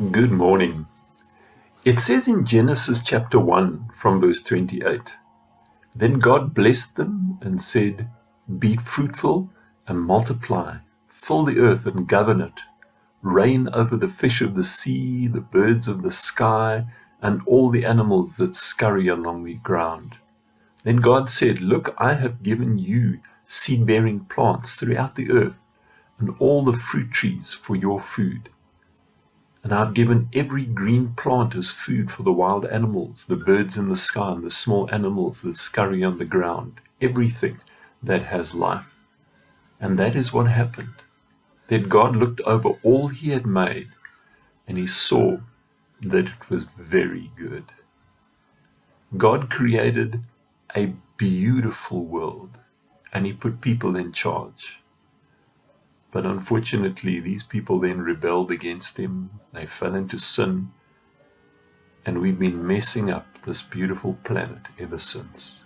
Good morning. It says in Genesis chapter 1 from verse 28, Then God blessed them and said, Be fruitful and multiply, fill the earth and govern it, reign over the fish of the sea, the birds of the sky, and all the animals that scurry along the ground. Then God said, Look, I have given you seed-bearing plants throughout the earth, and all the fruit trees for your food. And I've given every green plant as food for the wild animals, the birds in the sky, and the small animals that scurry on the ground, everything that has life. And that is what happened. Then God looked over all he had made, and he saw that it was very good. God created a beautiful world, and he put people in charge. But unfortunately, these people then rebelled against him. They fell into sin. And we've been messing up this beautiful planet ever since.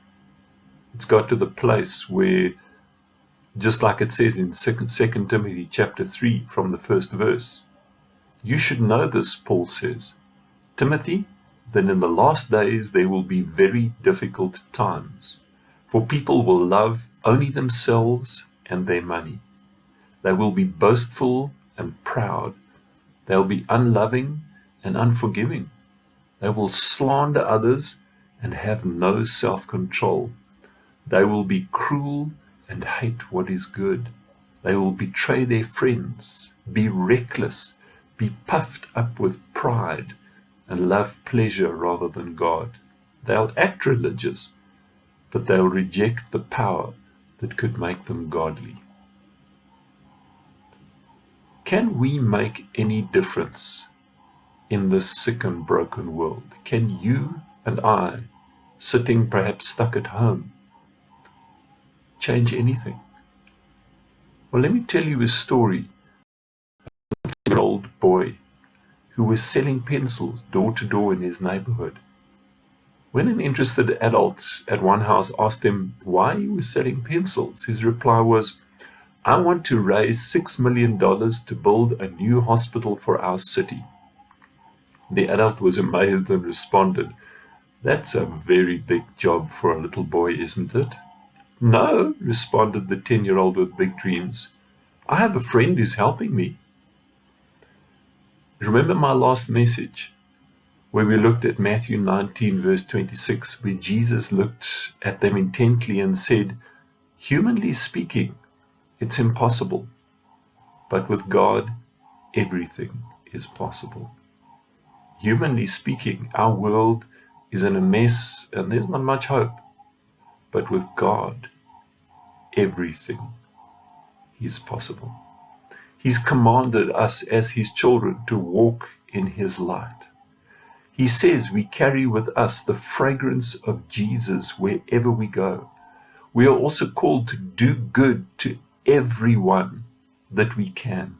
It's got to the place where, just like it says in 2 Timothy chapter 3 from the first verse, you should know this, Paul says, Timothy, that in the last days there will be very difficult times, for people will love only themselves and their money. They will be boastful and proud. They'll be unloving and unforgiving. They will slander others and have no self-control. They will be cruel and hate what is good. They will betray their friends, be reckless, be puffed up with pride, and love pleasure rather than God. They'll act religious, but they'll reject the power that could make them godly. Can we make any difference in this sick and broken world? Can you and I, sitting perhaps stuck at home, change anything? Well, let me tell you a story of a 10-year-old boy who was selling pencils door to door in his neighborhood. When an interested adult at one house asked him why he was selling pencils, his reply was, I want to raise $6 million to build a new hospital for our city. The adult was amazed and responded, That's a very big job for a little boy, isn't it? No, responded the 10-year-old with big dreams. I have a friend who's helping me. Remember my last message, where we looked at Matthew 19, verse 26, where Jesus looked at them intently and said, Humanly speaking, it's impossible, but with God, everything is possible. Humanly speaking, our world is in a mess and there's not much hope. But with God, everything is possible. He's commanded us as his children to walk in his light. He says we carry with us the fragrance of Jesus wherever we go. We are also called to do good to everyone that we can.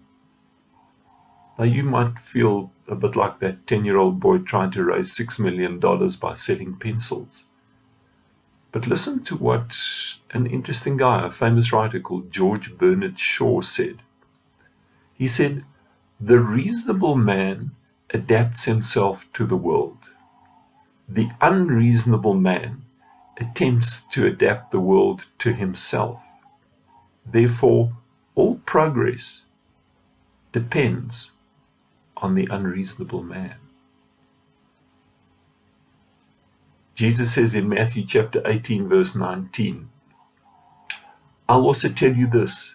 Now you might feel a bit like that 10-year-old boy trying to raise $6 million by selling pencils. But listen to what an interesting guy, a famous writer called George Bernard Shaw said. He said, the reasonable man adapts himself to the world. The unreasonable man attempts to adapt the world to himself. Therefore, all progress depends on the unreasonable man. Jesus says in Matthew chapter 18, verse 19, I'll also tell you this,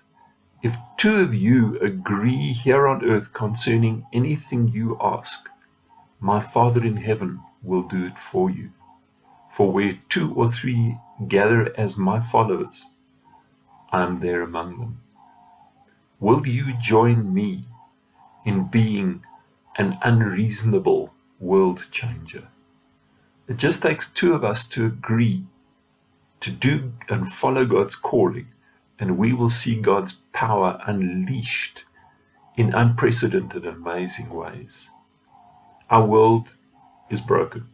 if two of you agree here on earth concerning anything you ask, my Father in heaven will do it for you. For where 2 or 3 gather as my followers, I am there among them. Will you join me in being an unreasonable world changer? It just takes 2 of us to agree to do and follow God's calling, and we will see God's power unleashed in unprecedented, amazing ways. Our world is broken.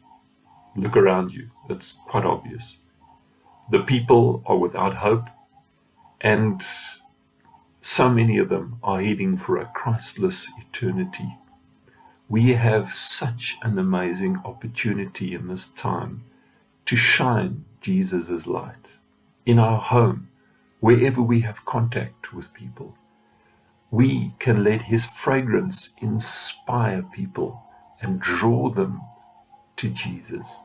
Look around you. It's quite obvious. The people are without hope, and so many of them are heading for a Christless eternity. We have such an amazing opportunity in this time to shine Jesus' light in our home, wherever we have contact with people. We can let His fragrance inspire people and draw them to Jesus.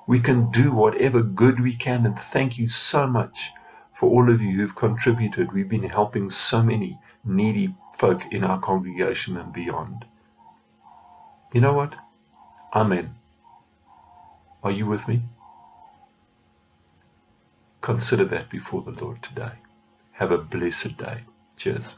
We can do whatever good we can, and thank you so much for all of you who've contributed. We've been helping so many needy folk in our congregation and beyond. You know what? Amen. Are you with me? Consider that before the Lord today. Have a blessed day. Cheers.